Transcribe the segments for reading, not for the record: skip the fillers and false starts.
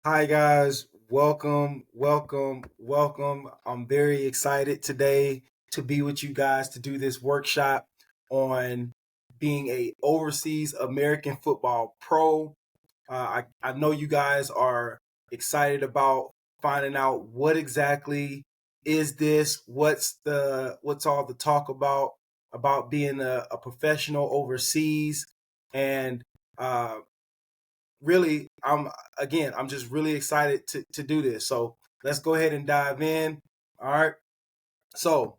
Hi, guys. Welcome, welcome, welcome. I'm very excited today to be with you guys to do this workshop on being a overseas American football pro. I know you guys are excited about finding out what exactly is this, what's all the talk about being a professional overseas, and uh, really I'm just really excited to do this. So let's go ahead and dive in. All right. So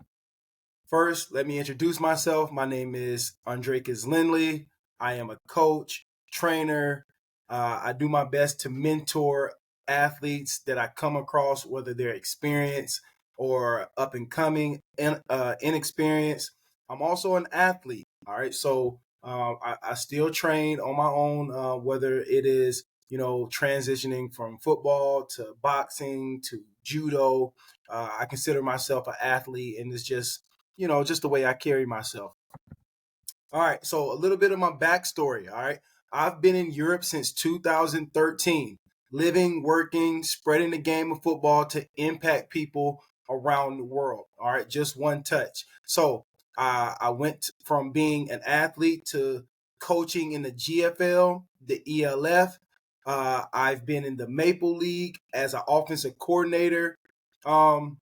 first, let me introduce myself. My name is Andrekis Lindley. I am a coach, trainer. I do my best to mentor athletes that I come across, whether they're experienced or up and coming, inexperienced. I'm also an athlete. All right, so I still train on my own, whether it is transitioning from football to boxing to judo. I consider myself an athlete, and it's just the way I carry myself. All right, so a little bit of my backstory. All right, I've been in Europe since 2013, living, working, spreading the game of football to impact people around the world. All right, just one touch. So I went from being an athlete to coaching in the GFL, the ELF. I've been in the Maple League as an offensive coordinator. Um,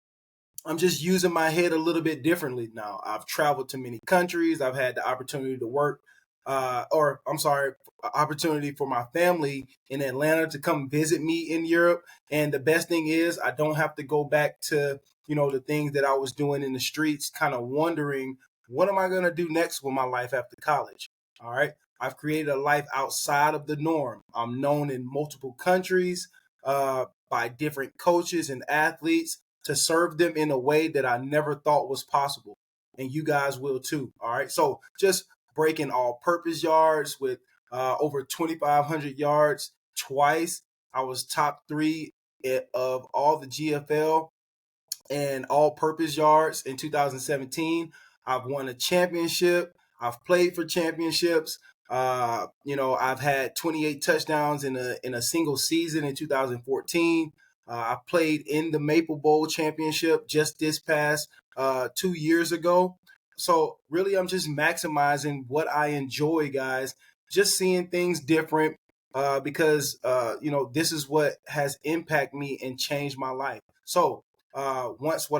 I'm just using my head a little bit differently now. I've traveled to many countries. I've had the opportunity to work, or I'm sorry, opportunity for my family in Atlanta to come visit me in Europe. And the best thing is, I don't have to go back to the things that I was doing in the streets, kind of wondering what am I going to do next with my life after college. All right, I've created a life outside of the norm. I'm known in multiple countries by different coaches and athletes to serve them in a way that I never thought was possible. And you guys will too. All right. So just breaking all purpose yards with over 2,500 yards twice. I was top three of all the GFL and all purpose yards in 2017. I've won a championship. I've played for championships. I've had 28 touchdowns in a single season in 2014. I played in the Maple Bowl championship just this past 2 years ago. So really, I'm just maximizing what I enjoy, guys. Just seeing things different because this is what has impacted me and changed my life. So once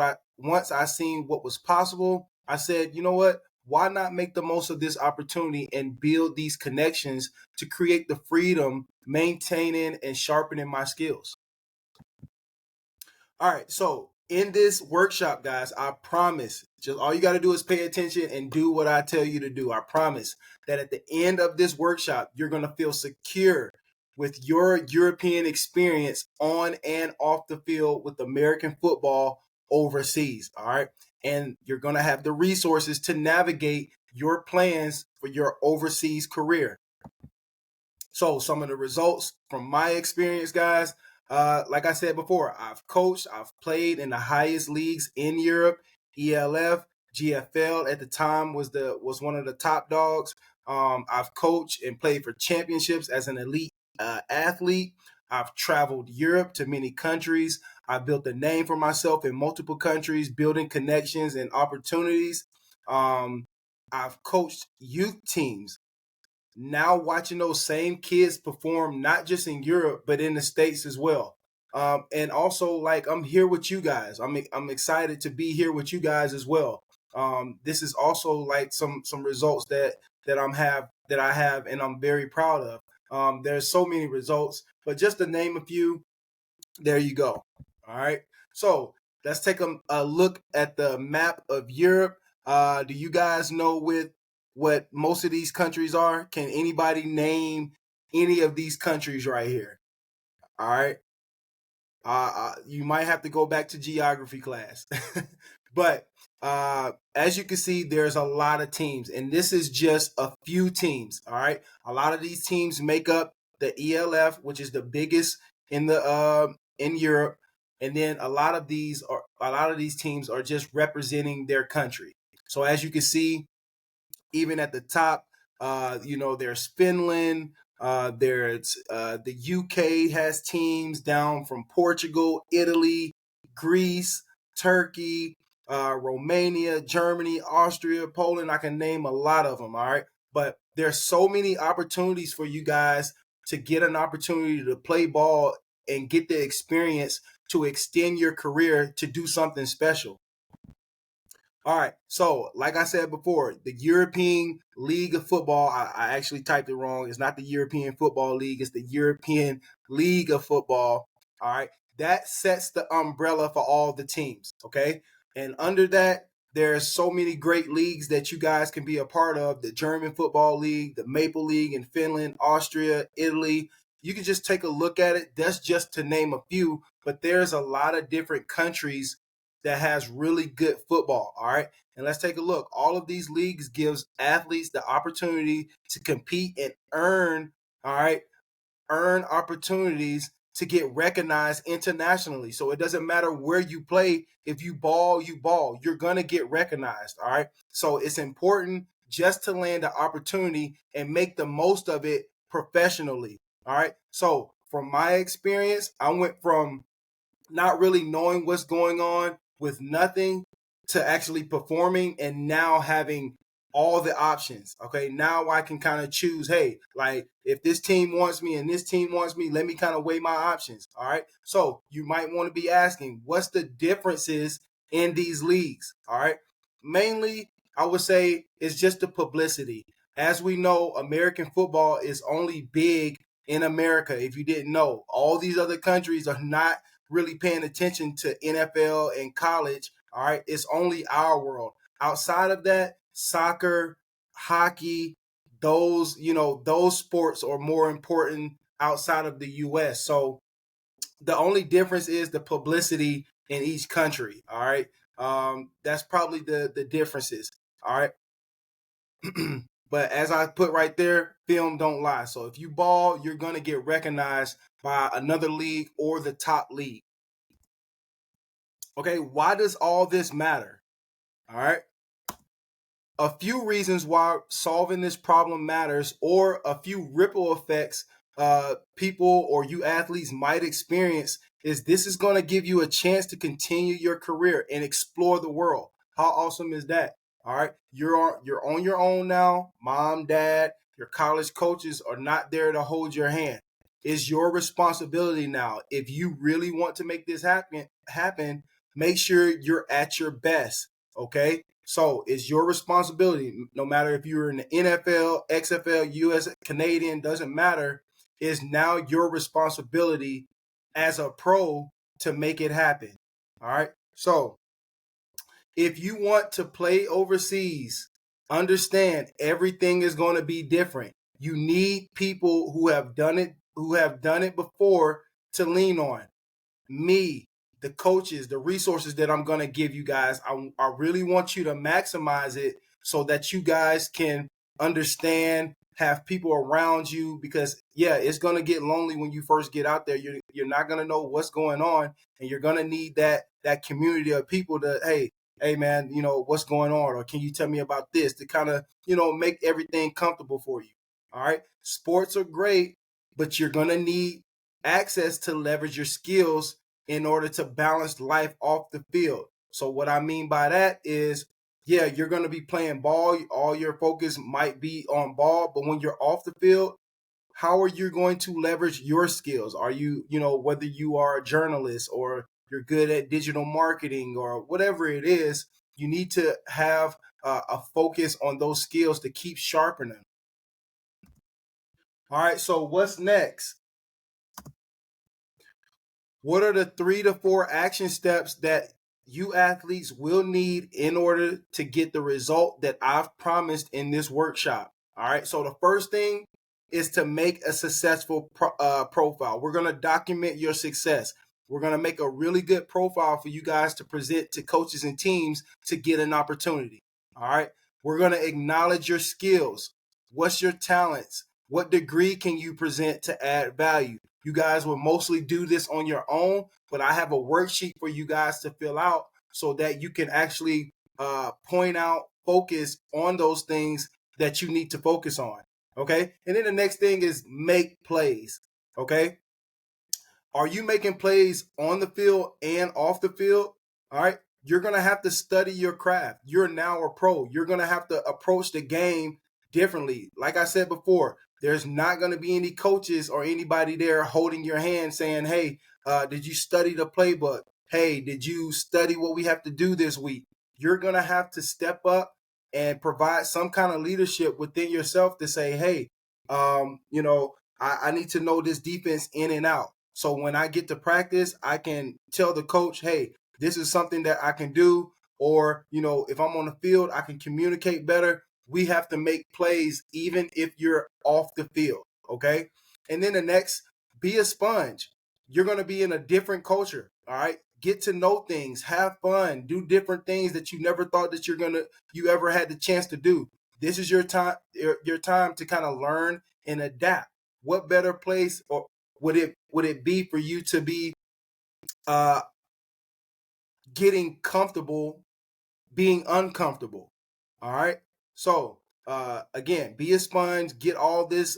I seen what was possible, I said, you know what? Why not make the most of this opportunity and build these connections to create the freedom, maintaining and sharpening my skills? All right, so in this workshop, guys, I promise, just all you got to do is pay attention and do what I tell you to do. I promise that at the end of this workshop, you're going to feel secure with your European experience on and off the field with American football overseas. All right. And you're going to have the resources to navigate your plans for your overseas career. So some of the results from my experience, guys, like I said before, I've coached, I've played in the highest leagues in Europe, ELF, GFL at the time was one of the top dogs. I've coached and played for championships as an elite athlete. I've traveled Europe to many countries. I built a name for myself in multiple countries, building connections and opportunities. Um, I've coached youth teams, now watching those same kids perform not just in Europe but in the States as well. And also, like, I'm here with you guys. I'm excited to be here with you guys as well. This is also like some results that I have, and I'm very proud of. There's so many results, but just to name a few, there you go. All right. So let's take a look at the map of Europe. Do you guys know what most of these countries are? Can anybody name any of these countries right here? All right. You might have to go back to geography class. But as you can see, there's a lot of teams, and this is just a few teams. All right. A lot of these teams make up the ELF, which is the biggest in Europe. And then a lot of these teams are just representing their country. So as you can see, even at the top, there's Finland, The UK has teams down from Portugal, Italy, Greece, Turkey, Romania, Germany, Austria, Poland. I can name a lot of them. All right. But there's so many opportunities for you guys to get an opportunity to play ball and get the experience to extend your career to do something special. All right. So, like I said before, the European League of Football, I actually typed it wrong. It's not the European Football League, it's the European League of Football. All right. That sets the umbrella for all the teams. Okay. And under that, there's so many great leagues that you guys can be a part of: the German Football League, the Maple League in Finland, Austria, Italy. You can just take a look at it. That's just to name a few, but there's a lot of different countries that has really good football. All right. And let's take a look. All of these leagues gives athletes the opportunity to compete and earn, all right, earn opportunities to get recognized internationally. So it doesn't matter where you play. If you ball, you ball. You're going to get recognized. All right. So it's important just to land an opportunity and make the most of it professionally. All right. So from my experience, I went from not really knowing what's going on with nothing to actually performing and now having all the options. Okay, now I can kind of choose, hey, like if this team wants me and this team wants me, let me kind of weigh my options. All right. So you might want to be asking, what's the differences in these leagues? All right. Mainly, I would say it's just the publicity. As we know, American football is only big in America. If you didn't know, all these other countries are not really paying attention to NFL and college. All right. It's only our world. Outside of that, soccer, hockey, those sports are more important outside of the US. So the only difference is the publicity in each country. All right. That's probably the differences. All right. But as I put right there, film don't lie. So if you ball, you're gonna get recognized by another league or the top league. Okay, why does all this matter? All right. A few reasons why solving this problem matters, or a few ripple effects people or you athletes might experience, is this is going to give you a chance to continue your career and explore the world. How awesome is that? All right, you're on your own now. Mom, dad, your college coaches are not there to hold your hand. It's your responsibility now. If you really want to make this happen, make sure you're at your best. Okay. So it's your responsibility, no matter if you're in the NFL, XFL, US, Canadian, doesn't matter. It's now your responsibility as a pro to make it happen. All right. So if you want to play overseas, understand everything is going to be different. You need people who have done it before to lean on. Me, the coaches, the resources that I'm going to give you guys, I really want you to maximize it so that you guys can understand, have people around you, because yeah, it's going to get lonely when you first get out there. You're not going to know what's going on, and you're going to need that community of people to, hey man, what's going on, or can you tell me about this, to kind of make everything comfortable for you. All right, sports are great, but you're going to need access to leverage your skills in order to balance life off the field. So what I mean by that is, yeah, you're going to be playing ball. All your focus might be on ball, but when you're off the field, how are you going to leverage your skills? Are you, whether you are a journalist or you're good at digital marketing or whatever it is, you need to have a focus on those skills to keep sharpening. All right, so what's next? What are the 3 to 4 action steps that you athletes will need in order to get the result that I've promised in this workshop? All right. So the first thing is to make a successful profile. We're going to document your success. We're going to make a really good profile for you guys to present to coaches and teams to get an opportunity. All right. We're going to acknowledge your skills. What's your talents? What degree can you present to add value? You guys will mostly do this on your own, but I have a worksheet for you guys to fill out so that you can actually point out, focus on those things that you need to focus on. Okay. And then the next thing is make plays. Okay. Are you making plays on the field and off the field? All right. You're going to have to study your craft. You're now a pro. You're going to have to approach the game differently. Like I said before, there's not going to be any coaches or anybody there holding your hand saying, hey, did you study the playbook? Hey, did you study what we have to do this week? You're going to have to step up and provide some kind of leadership within yourself to say, hey, I need to know this defense in and out. So when I get to practice, I can tell the coach, hey, this is something that I can do. Or, if I'm on the field, I can communicate better. We have to make plays even if you're off the field. Okay. And then the next, be a sponge. You're going to be in a different culture. All right. Get to know things, have fun, do different things that you never thought that you ever had the chance to do. This is your time to kind of learn and adapt. What better place or would it be for you to be getting comfortable being uncomfortable? All right. So again, be a sponge, get all this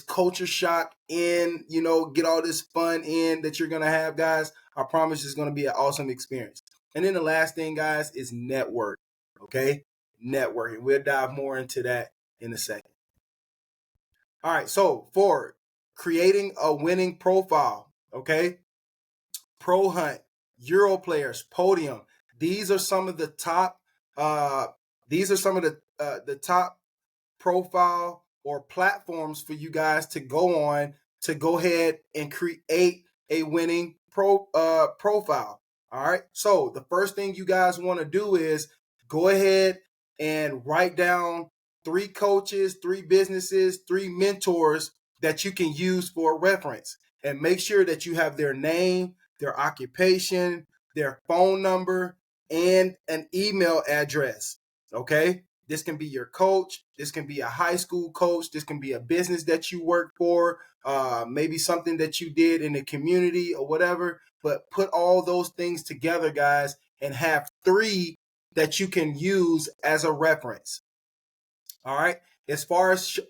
culture shock in, get all this fun in that you're gonna have, guys. I promise it's gonna be an awesome experience. And then the last thing, guys, is network. Okay, networking. We'll dive more into that in a second. All right, so for creating a winning profile, okay, Pro Hunt, Euro Players, Podium. These are some of the top. These are some of the top profile or platforms for you guys to go on to go ahead and create a winning profile. All right. So the first thing you guys want to do is go ahead and write down 3 coaches, 3 businesses, 3 mentors that you can use for reference, and make sure that you have their name, their occupation, their phone number, and an email address. Okay. This can be your coach. This can be a high school coach. This can be a business that you work for, maybe something that you did in the community or whatever. But put all those things together, guys, and have 3 that you can use as a reference. All right. As far as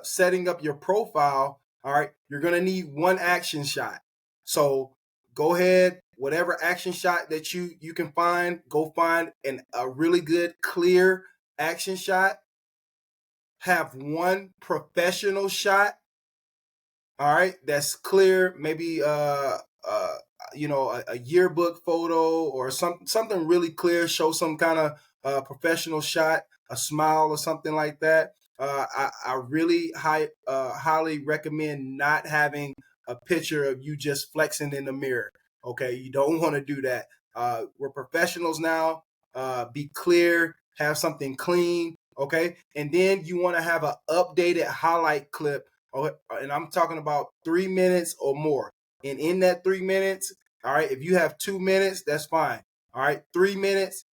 setting up your profile, all right, you're going to need 1 action shot. So go ahead, whatever action shot that you can find, go find a really good, clear action shot. Have 1 professional shot. All right, that's clear. Maybe a yearbook photo or something really clear. Show some kind of professional shot, a smile or something like that. I really highly recommend not having a picture of you just flexing in the mirror. Okay, you don't want to do that. We're professionals now. Be clear. Have something clean. Okay, and then you want to have an updated highlight clip. And I'm talking about 3 minutes or more. And in that 3 minutes, all right, if you have 2 minutes, that's fine. All right, 3 minutes,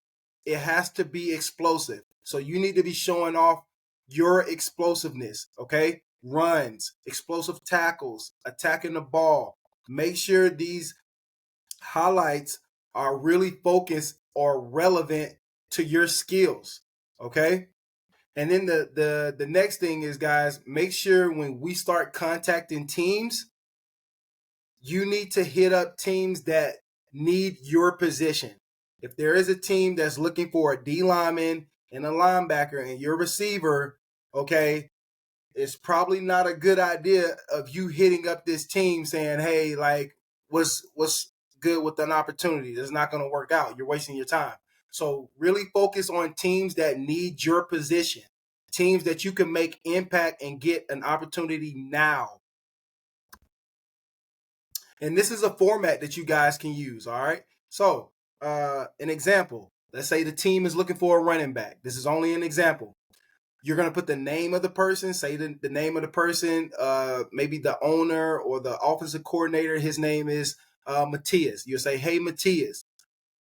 it has to be explosive. So you need to be showing off your explosiveness, okay? Runs, explosive tackles, attacking the ball. Make sure these highlights are really focused or relevant to your skills, okay? And then the next thing is, guys, make sure when we start contacting teams, you need to hit up teams that need your position. If there is a team that's looking for a D lineman and a linebacker and your receiver, okay, it's probably not a good idea of you hitting up this team saying, hey, like, what's good with an opportunity? It's not going to work out. You're wasting your time. So really focus on teams that need your position, teams that you can make impact and get an opportunity now. And this is a format that you guys can use, all right? So an example, let's say the team is looking for a running back. This is only an example. You're going to put the name of the person, say the name of the person, maybe the owner or the offensive coordinator. His name is Matthias. You'll say, hey, Matthias,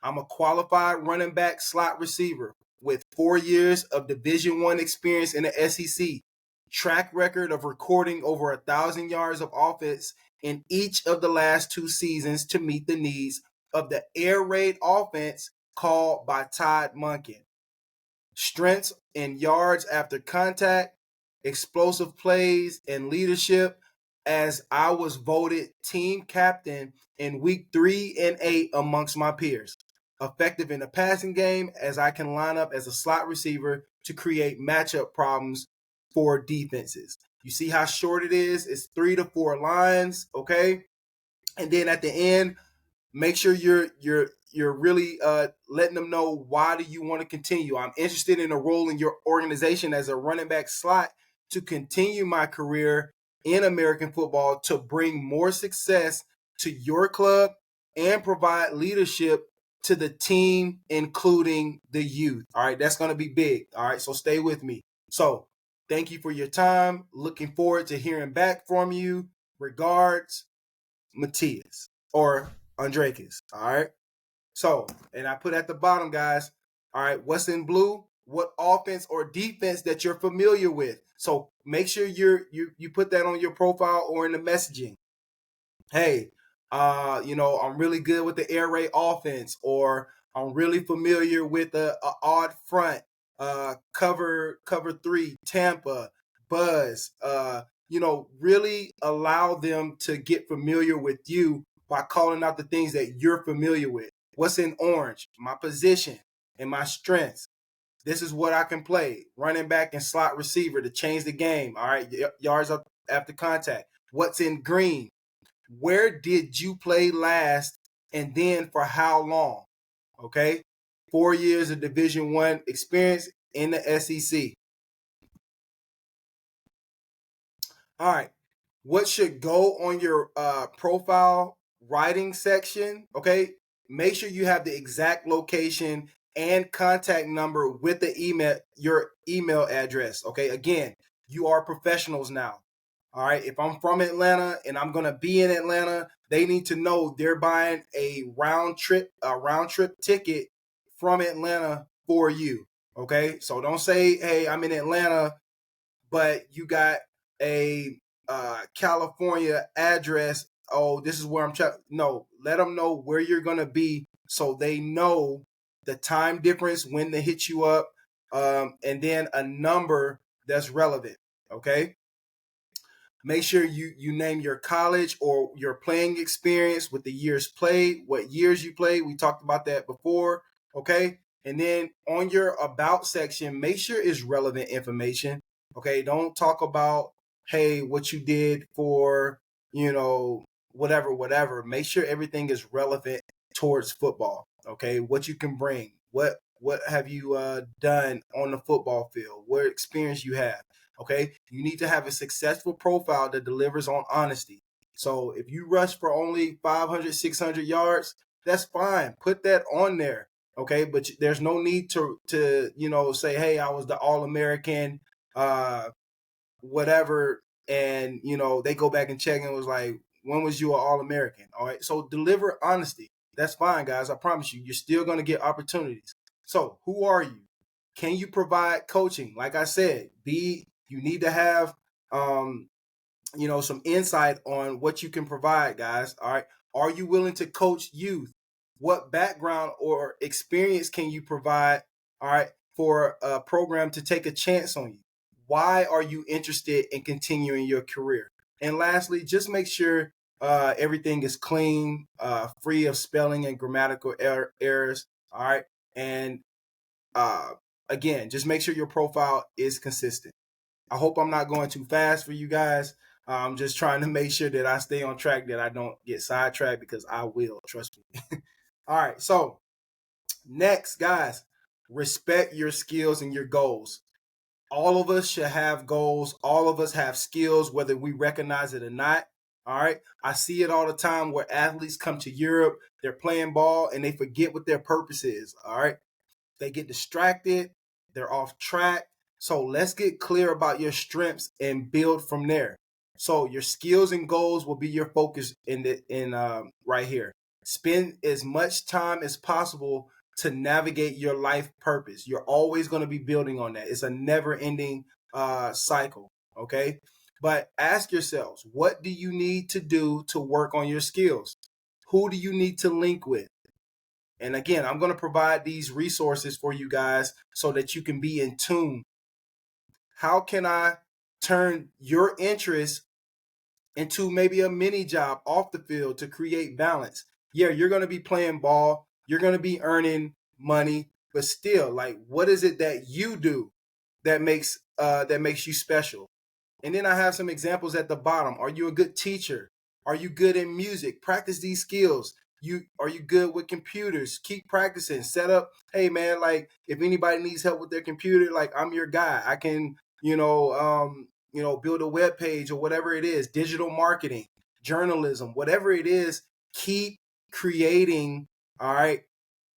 I'm a qualified running back slot receiver with 4 years of Division I experience in the SEC, track record of recording over 1,000 yards of offense in each of the last 2 seasons to meet the needs of the air raid offense called by Todd Monken. Strengths in yards after contact, explosive plays, and leadership, as I was voted team captain in week 3 and 8 amongst my peers. Effective in the passing game, as I can line up as a slot receiver to create matchup problems for defenses. You see how short it is? It's 3 to 4 lines, okay? And then at the end, make sure you're really letting them know, why do you want to continue. I'm interested in a role in your organization as a running back slot to continue my career in American football, to bring more success to your club and provide leadership to the team, including the youth. All right, that's going to be big. All right, so stay with me. So thank you for your time. Looking forward to hearing back from you. Regards, Matias, or Andrakis. All right. So, and I put at the bottom, guys, all right, what's in blue? What offense or defense that you're familiar with. So make sure you put that on your profile or in the messaging. Hey, I'm really good with the air raid offense, or I'm really familiar with the odd front, cover 3, Tampa, Buzz. Really allow them to get familiar with you by calling out the things that you're familiar with. What's in orange? My position and my strengths. This is what I can play. Running back and slot receiver to change the game. All right, yards up after contact. What's in green? Where did you play last, and then for how long? Okay, 4 years of Division I experience in the SEC. All right, what should go on your profile writing section? Okay, make sure you have the exact location and contact number with the your email address. Okay, again, you are professionals now. All right, if I'm from Atlanta and I'm gonna be in Atlanta, they need to know they're buying a round trip ticket from Atlanta for you. Okay, so don't say, "Hey, I'm in Atlanta, but you got a California address. Oh, this is where I'm trying." No, let them know where you're gonna be, so they know the time difference, when to hit you up, and then a number that's relevant. Okay. Make sure you name your college or your playing experience with the years played, what years you played. We talked about that before. Okay. And then on your about section, make sure it's relevant information. Okay. Don't talk about, hey, what you did for, whatever. Make sure everything is relevant towards football. Okay. What you can bring. What have you done on the football field? What experience you have? Okay, you need to have a successful profile that delivers on honesty. So if you rush for only 500, 600 yards, that's fine. Put that on there. Okay, but there's no need to say, hey, I was the All-American, whatever, and they go back and check and was like, when was you an All-American? All right, so deliver honesty. That's fine, guys. I promise you, you're still going to get opportunities. So who are you? Can you provide coaching? Like I said, you need to have some insight on what you can provide, guys. All right. Are you willing to coach youth? What background or experience can you provide, all right, for a program to take a chance on you? Why are you interested in continuing your career? And lastly, just make sure everything is clean, free of spelling and grammatical errors. All right. And again, just make sure your profile is consistent. I hope I'm not going too fast for you guys. I'm just trying to make sure that I stay on track, that I don't get sidetracked, because I will, trust me. All right, so next, guys, respect your skills and your goals. All of us should have goals. All of us have skills, whether we recognize it or not. All right, I see it all the time where athletes come to Europe, they're playing ball, and they forget what their purpose is. All right, they get distracted, they're off track. So let's get clear about your strengths and build from there. So your skills and goals will be your focus in right here. Spend as much time as possible to navigate your life purpose. You're always going to be building on that. It's a never-ending cycle. Okay, but ask yourselves, what do you need to do to work on your skills? Who do you need to link with? And again, I'm going to provide these resources for you guys so that you can be in tune. How can I turn your interest into maybe a mini job off the field to create balance. Yeah, you're going to be playing ball, you're going to be earning money, but still, like, what is it that you do that makes you special? And then I have some examples at the bottom. Are you a good teacher? Are you good in music? Practice these skills. Are you good with computers? Keep practicing. Set up, hey man, like if anybody needs help with their computer, like I'm your guy. I can, build a web page or whatever it is, digital marketing, journalism, whatever it is, keep creating, all right,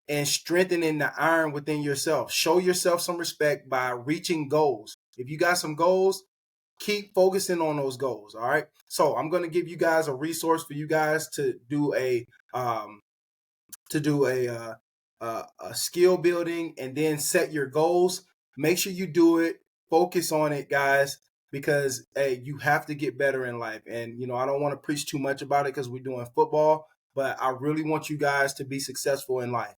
and strengthening the iron within yourself. Show yourself some respect by reaching goals. If you got some goals, keep focusing on those goals. All right. So I'm going to give you guys a resource for you guys to do to do a skill building and then set your goals. Make sure you do it. Focus on it, guys, because hey, you have to get better in life. And I don't want to preach too much about it because we're doing football, but I really want you guys to be successful in life.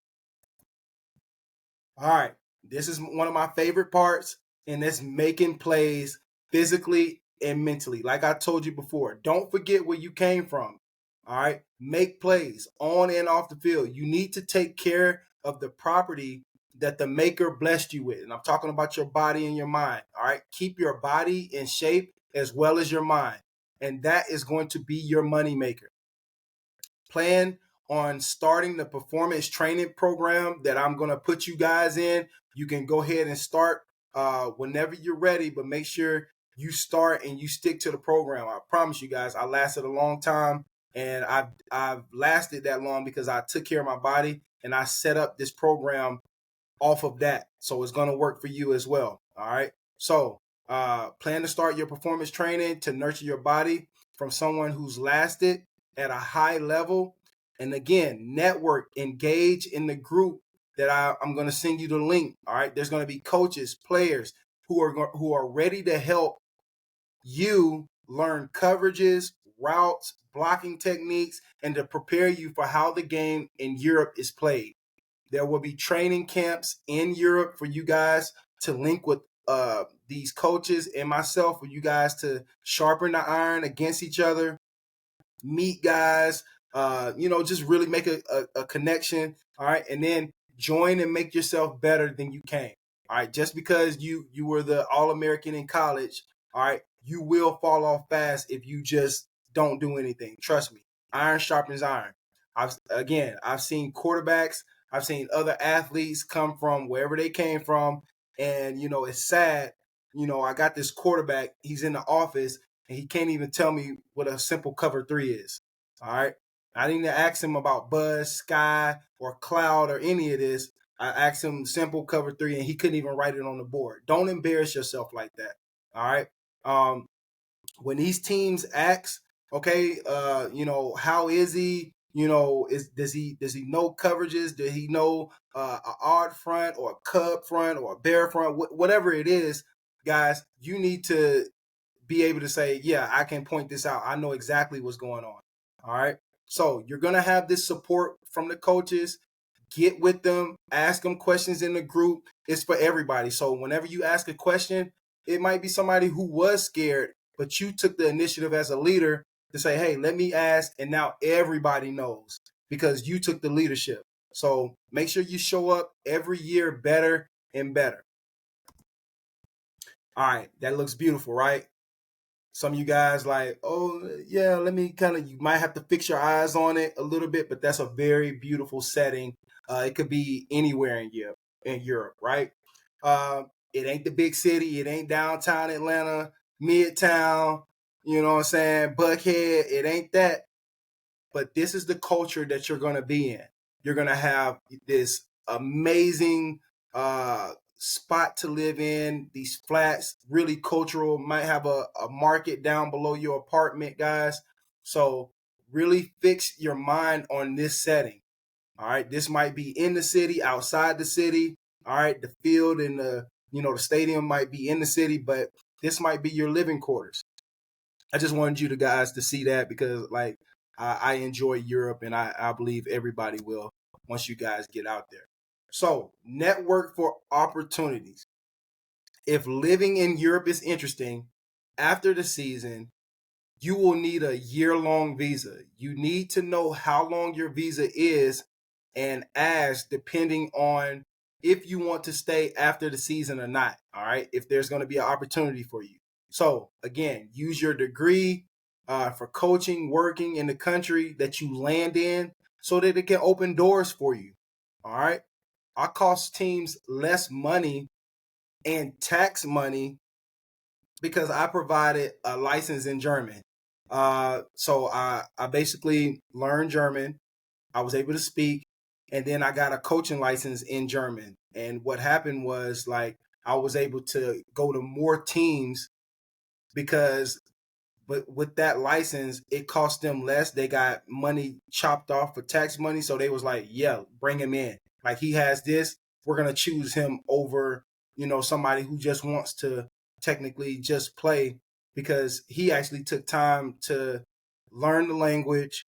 All right. This is one of my favorite parts, and that's making plays physically and mentally. Like I told you before, don't forget where you came from. All right. Make plays on and off the field. You need to take care of the property that the maker blessed you with. And I'm talking about your body and your mind. All right. Keep your body in shape as well as your mind. And that is going to be your money maker. Plan on starting the performance training program that I'm going to put you guys in. You can go ahead and start whenever you're ready, but make sure you start and you stick to the program. I promise you guys, I lasted a long time, and I've lasted that long because I took care of my body and I set up this program off of that. So it's going to work for you as well. All right. So plan to start your performance training to nurture your body from someone who's lasted at a high level. And again, network, engage in the group that I'm going to send you the link. All right. There's going to be coaches, players who are ready to help you learn coverages, routes, blocking techniques, and to prepare you for how the game in Europe is played. There will be training camps in Europe for you guys to link with these coaches and myself for you guys to sharpen the iron against each other, meet guys, just really make a connection. All right. And then join and make yourself better than you came. All right. Just because you were the All-American in college, all right, you will fall off fast if you just don't do anything. Trust me. Iron sharpens iron. I've seen quarterbacks, I've seen other athletes come from wherever they came from. And, it's sad. I got this quarterback, he's in the office, and he can't even tell me what a simple cover three is. All right. I didn't ask him about Buzz, Sky, or Cloud, or any of this. I asked him simple cover three, and he couldn't even write it on the board. Don't embarrass yourself like that. All right. When these teams ask, okay, how is he? Does he know coverages? Does he know an odd front or a cub front or a bear front? Whatever it is, guys, you need to be able to say, yeah, I can point this out. I know exactly what's going on. All right. So you're going to have this support from the coaches. Get with them, ask them questions in the group. It's for everybody. So whenever you ask a question, it might be somebody who was scared, but you took the initiative as a leader to say, hey, let me ask. And now everybody knows because you took the leadership. So make sure you show up every year better and better. All right. That looks beautiful, right? Some of you guys like, oh yeah, let me you might have to fix your eyes on it a little bit, but that's a very beautiful setting. It could be anywhere in Europe, right? It ain't the big city, it ain't downtown Atlanta, Midtown, you know what I'm saying, Buckhead, it ain't that. But this is the culture that you're gonna be in. You're gonna have this amazing spot to live in, these flats, really cultural, might have a market down below your apartment, guys. So really fix your mind on this setting. All right. This might be in the city, outside the city. All right. The field and the stadium might be in the city, but this might be your living quarters. I just wanted you guys to see that because like I enjoy Europe and I believe everybody will once you guys get out there. So network for opportunities. If living in Europe is interesting, after the season, you will need a year-long visa. You need to know how long your visa is and ask depending on if you want to stay after the season or not. All right. If there's going to be an opportunity for you. So, again, use your degree for coaching, working in the country that you land in so that it can open doors for you. All right. I cost teams less money and tax money because I provided a license in German. So I basically learned German. I was able to speak, and then I got a coaching license in German. And what happened was like I was able to go to more teams because but with that license, it cost them less. They got money chopped off for tax money. So they was like, yeah, bring him in. Like he has this, we're gonna choose him over, somebody who just wants to technically just play because he actually took time to learn the language,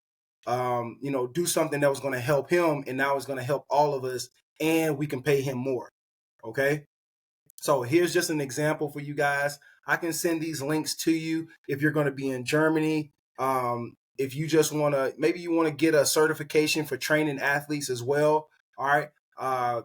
do something that was gonna help him and now it's gonna help all of us and we can pay him more. Okay. So here's just an example for you guys. I can send these links to you if you're going to be in Germany. If you just want to, maybe you want to get a certification for training athletes as well. All right.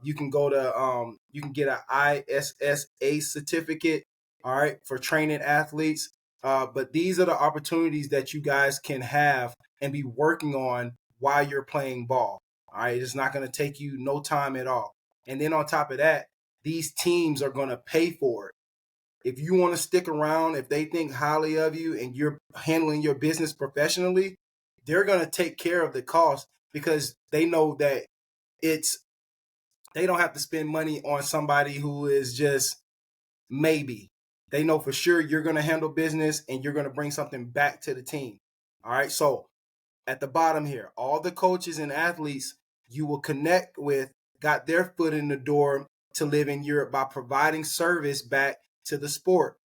You can go to, you can get an ISSA certificate. All right. For training athletes. But these are the opportunities that you guys can have and be working on while you're playing ball. All right. It's not going to take you no time at all. And then on top of that, these teams are going to pay for it. If you want to stick around, if they think highly of you and you're handling your business professionally, they're going to take care of the cost because they know that they don't have to spend money on somebody who is just maybe. They know for sure you're going to handle business and you're going to bring something back to the team. All right. So at the bottom here, all the coaches and athletes you will connect with got their foot in the door to live in Europe by providing service back to the sport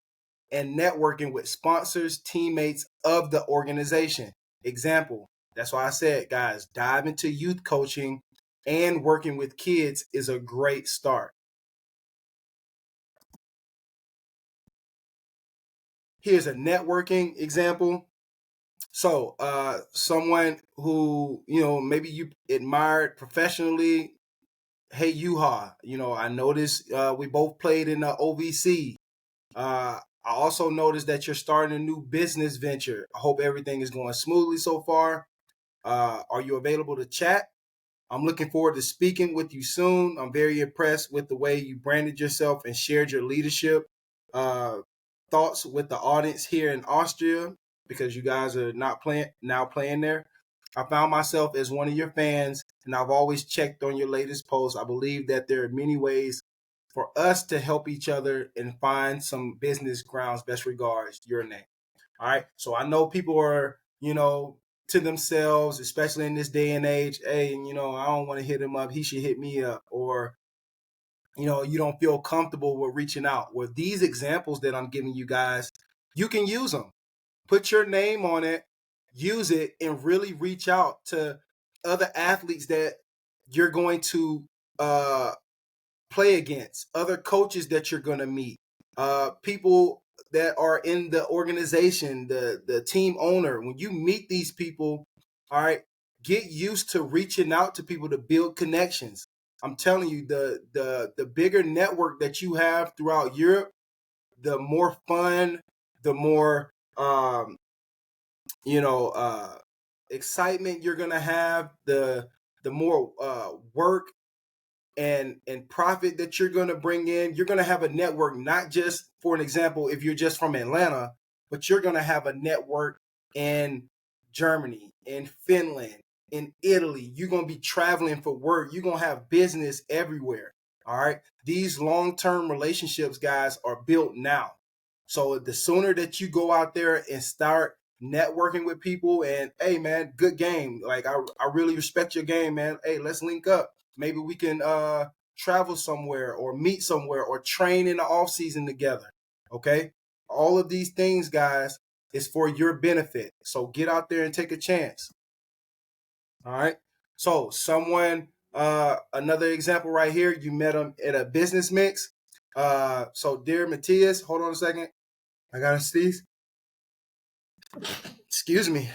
and networking with sponsors, teammates of the organization. Example, that's why I said, guys, dive into youth coaching and working with kids is a great start. Here's a networking example. So, someone who, maybe you admired professionally, hey, Yuha, I noticed we both played in the OVC. I also noticed that you're starting a new business venture. I hope everything is going smoothly so far. Are you available to chat? I'm looking forward to speaking with you soon. I'm very impressed with the way you branded yourself and shared your leadership thoughts with the audience here in Austria because you guys are not playing there. I found myself as one of your fans and I've always checked on your latest posts. I believe that there are many ways for us to help each other and find some business grounds. Best regards, your name. All right. So I know people are, to themselves, especially in this day and age, hey, I don't want to hit him up. He should hit me up. Or, you don't feel comfortable with reaching out. Well, these examples that I'm giving you guys, you can use them. Put your name on it, use it, and really reach out to other athletes that you're going to play against, other coaches that you're going to meet, people that are in the organization, the team owner. When you meet these people, all right, get used to reaching out to people to build connections. I'm telling you, the bigger network that you have throughout Europe, the more fun, the more excitement you're gonna have, the more work and profit that you're going to bring in. You're going to have a network, not just, for an example, if you're just from Atlanta, but you're going to have a network in Germany, in Finland, in Italy. You're going to be traveling for work. You're going to have business everywhere. All right. These long-term relationships, guys, are built now. So the sooner that you go out there and start networking with people and, hey, man, good game. Like, I really respect your game, man. Hey, let's link up. Maybe we can travel somewhere or meet somewhere or train in the off season together. Okay. All of these things, guys, is for your benefit. So get out there and take a chance. All right. So another example right here, you met him at a business mix. So dear Matthias, hold on a second. I gotta sneeze. Excuse me.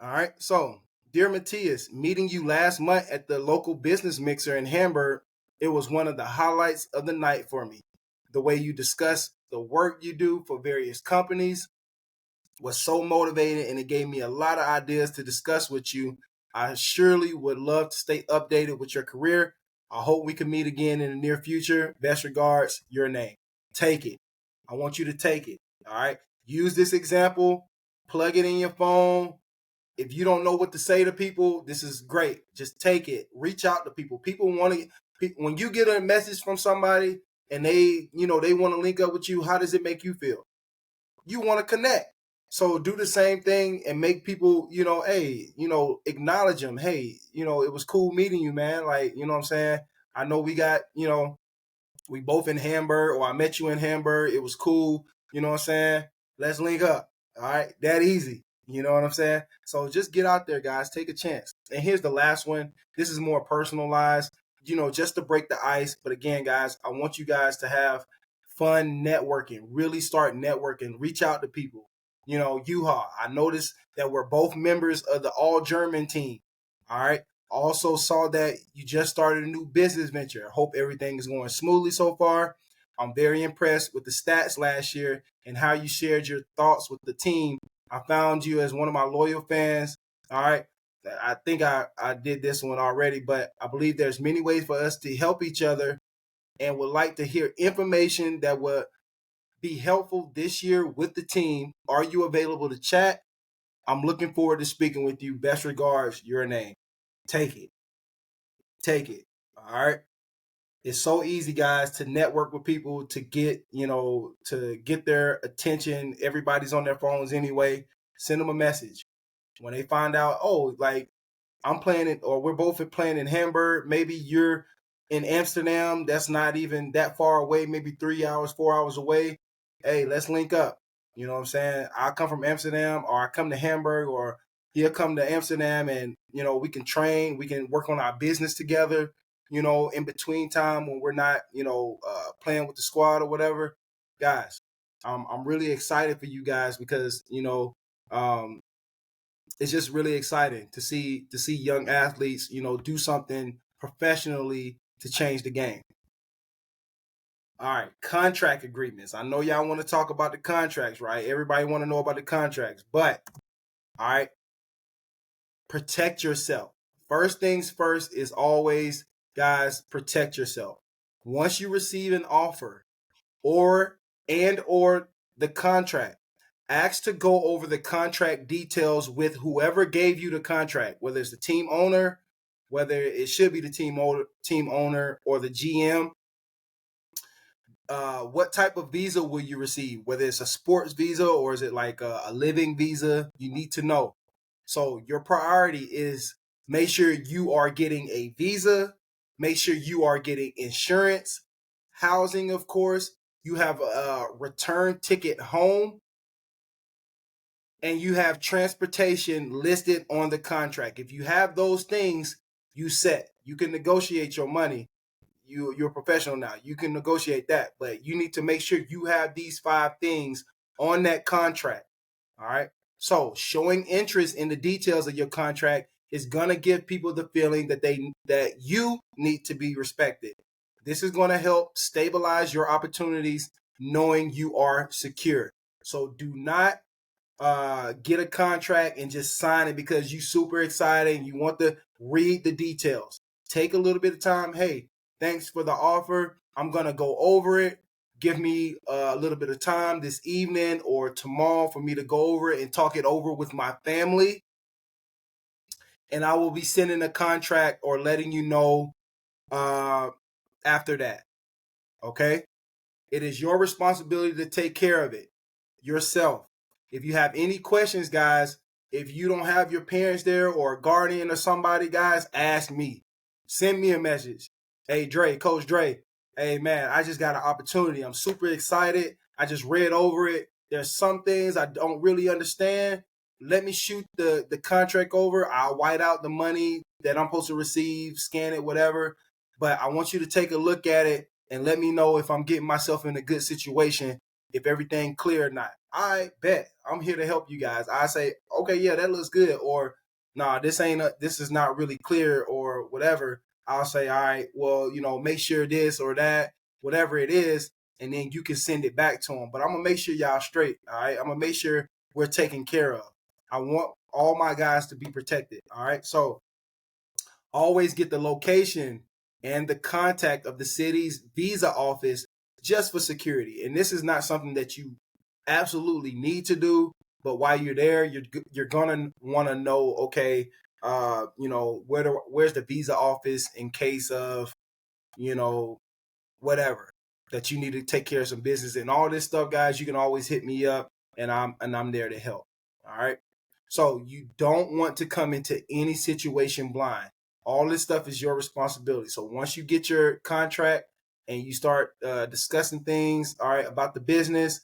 All right. So, dear Matthias, meeting you last month at the local business mixer in Hamburg, it was one of the highlights of the night for me. The way you discuss the work you do for various companies was so motivating, and it gave me a lot of ideas to discuss with you. I surely would love to stay updated with your career. I hope we can meet again in the near future. Best regards, your name. Take it. I want you to take it. All right. Use this example, plug it in your phone. If you don't know what to say to people, this is great. Just take it. Reach out to people. People want to, when you get a message from somebody and they want to link up with you, how does it make you feel? You want to connect. So do the same thing and make people, hey, acknowledge them. Hey, it was cool meeting you, man. Like, you know what I'm saying? I know we got, we both in Hamburg, or I met you in Hamburg. It was cool. You know what I'm saying? Let's link up. All right. That easy. You know what I'm saying? So just get out there, guys. Take a chance. And here's the last one. This is more personalized, just to break the ice. But again, guys, I want you guys to have fun networking. Really start networking. Reach out to people. Yuha, I noticed that we're both members of the All German team. All right. Also saw that you just started a new business venture. Hope everything is going smoothly so far. I'm very impressed with the stats last year and how you shared your thoughts with the team. I found you as one of my loyal fans. All right. I think I did this one already, but I believe there's many ways for us to help each other and would like to hear information that would be helpful this year with the team. Are you available to chat? I'm looking forward to speaking with you. Best regards, your name. Take it. Take it. All right. It's so easy, guys, to network with people, to get, to get their attention. Everybody's on their phones anyway. Send them a message. When they find out, oh, like I'm playing it, or we're both playing in Hamburg. Maybe you're in Amsterdam. That's not even that far away. Maybe 3 hours, 4 hours away. Hey, let's link up. You know what I'm saying? I come from Amsterdam, or I come to Hamburg, or he'll come to Amsterdam, and we can train. We can work on our business together. In between time when we're not, playing with the squad or whatever, guys. I'm really excited for you guys because um, it's just really exciting to see young athletes, do something professionally to change the game. All right, contract agreements. I know y'all want to talk about the contracts, right? Everybody want to know about the contracts, but all right, protect yourself. First things first is always, guys, protect yourself. Once you receive an offer or the contract, ask to go over the contract details with whoever gave you the contract, whether it's the team owner, whether it should be the team owner or the GM. What type of visa will you receive? Whether it's a sports visa or is it like a living visa, you need to know. So your priority is make sure you are getting a visa, make sure you are getting insurance, housing, of course. You have a return ticket home, and you have transportation listed on the contract. If you have those things, you set. You can negotiate your money. You're a professional now. You can negotiate that, but you need to make sure you have these 5 things on that contract. All right. So showing interest in the details of your contract is gonna give people the feeling that you need to be respected. This is gonna help stabilize your opportunities, knowing you are secure. So do not get a contract and just sign it because you super excited and you want to read the details. Take a little bit of time. Hey, thanks for the offer. I'm going to go over it. Give me a little bit of time this evening or tomorrow for me to go over it and talk it over with my family. And I will be sending a contract or letting you know after that. Okay? It is your responsibility to take care of it yourself. If you have any questions, guys, if you don't have your parents there or a guardian or somebody, guys, ask me. Send me a message. Hey, Dre, Coach Dre. Hey, man, I just got an opportunity. I'm super excited. I just read over it. There's some things I don't really understand. Let me shoot the contract over. I'll white out the money that I'm supposed to receive, scan it, whatever. But I want you to take a look at it and let me know if I'm getting myself in a good situation if everything clear or not. I bet I'm here to help you guys. I say, okay, yeah, that looks good, or nah, this is not really clear, or whatever. I'll say, all right, well, make sure this or that, whatever it is, and then you can send it back to them. But I'm gonna make sure y'all straight. All right, I'm gonna make sure we're taken care of. I want all my guys to be protected. All right, so always get the location and the contact of the city's visa office just for security. And this is not something that you absolutely need to do, but while you're there, you're gonna want to know, okay, where's the visa office in case of, whatever, that you need to take care of some business and all this stuff, guys. You can always hit me up, and I'm there to help. All right. So you don't want to come into any situation blind. All this stuff is your responsibility. So once you get your contract and you start discussing things, all right, about the business,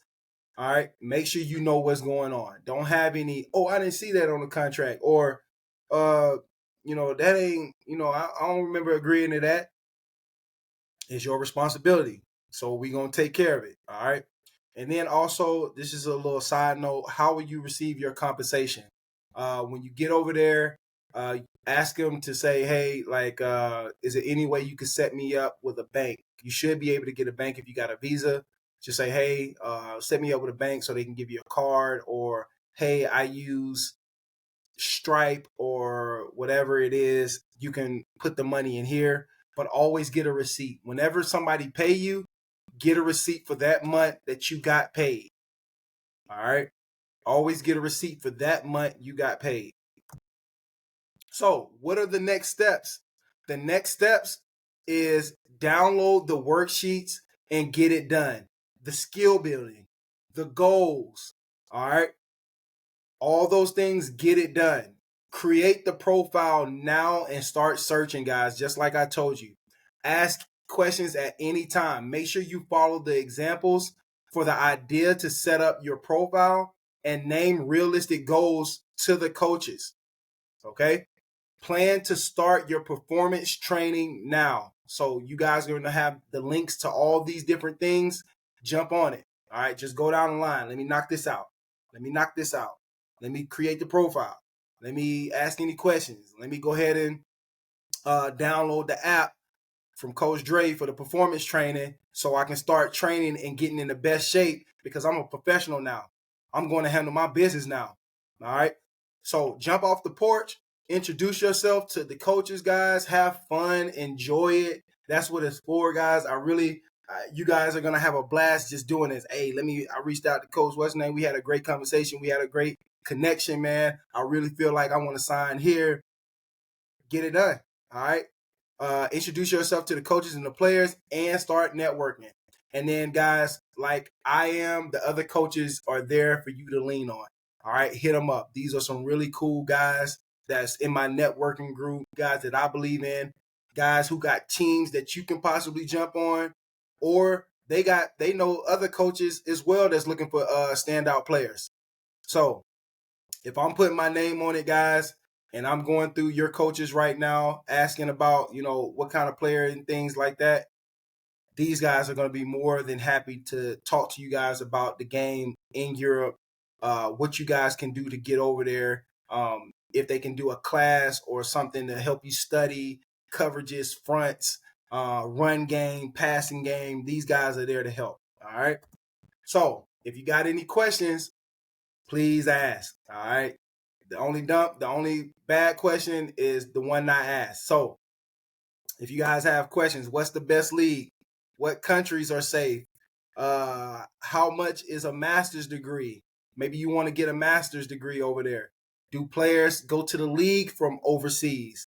all right, make sure you know what's going on. Don't have any, oh, I didn't see that on the contract, or that ain't, I don't remember agreeing to that. It's your responsibility. So we're going to take care of it. All right. And then also, this is a little side note. How will you receive your compensation? When you get over there, ask them to say, hey, like, is there any way you could set me up with a bank? You should be able to get a bank if you got a visa. Just say, hey, set me up with a bank so they can give you a card, or, hey, I use Stripe or whatever it is. You can put the money in here, but always get a receipt. Whenever somebody pay you, get a receipt for that month that you got paid. All right. Always get a receipt for that month you got paid. So what are the next steps? The next steps is download the worksheets and get it done. The skill building, the goals. All right. All those things, get it done. Create the profile now and start searching, guys. Just like I told you, ask questions at any time. Make sure you follow the examples for the idea to set up your profile, and name realistic goals to the coaches. Okay. Plan to start your performance training now. So you guys are going to have the links to all these different things. Jump on it. All right. Just go down the line. Let me knock this out. Let me knock this out. Let me create the profile. Let me ask any questions. Let me go ahead and download the app from Coach Dre for the performance training, so I can start training and getting in the best shape, because I'm a professional now. I'm going to handle my business now. All right. So jump off the porch, introduce yourself to the coaches, guys. Have fun, enjoy it. That's what it's for, guys. You guys are going to have a blast just doing this. Hey, I reached out to Coach, what's his name? We had a great conversation. We had a great connection, man. I really feel like I want to sign here. Get it done. All right. Introduce yourself to the coaches and the players, and start networking. And then, guys, like I am, the other coaches are there for you to lean on. All right. Hit them up. These are some really cool guys that's in my networking group, guys that I believe in, guys who got teams that you can possibly jump on, or they know other coaches as well that's looking for standout players. So if I'm putting my name on it, guys, and I'm going through your coaches right now, asking about, what kind of player and things like that, these guys are going to be more than happy to talk to you guys about the game in Europe, what you guys can do to get over there, if they can do a class or something to help you study coverages, fronts, run game, passing game. These guys are there to help. All right. So if you got any questions, please ask. All right. The only bad question is the one not asked. So if you guys have questions, what's the best league? What countries are safe? How much is a master's degree? Maybe you want to get a master's degree over there. Do players go to the league from overseas?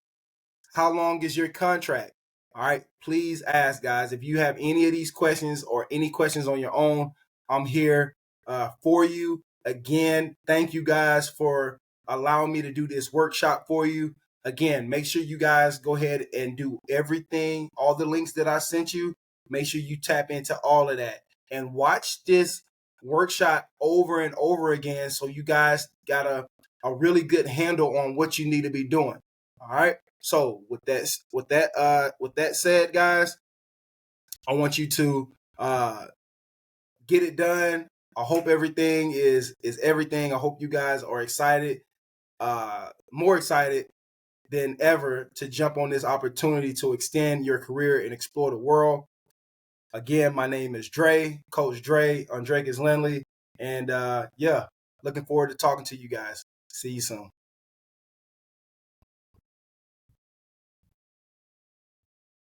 How long is your contract? All right. Please ask, guys. If you have any of these questions or any questions on your own, I'm here for you. Again, thank you guys for allowing me to do this workshop for you. Again, make sure you guys go ahead and do everything, all the links that I sent you. Make sure you tap into all of that and watch this workshop over and over again, so you guys got a really good handle on what you need to be doing. All right. So with that said, guys, I want you to get it done. I hope everything is everything. I hope you guys are excited, more excited than ever to jump on this opportunity to extend your career and explore the world. Again, my name is Dre, Coach Dre, Andreas Lindley. And yeah, looking forward to talking to you guys. See you soon.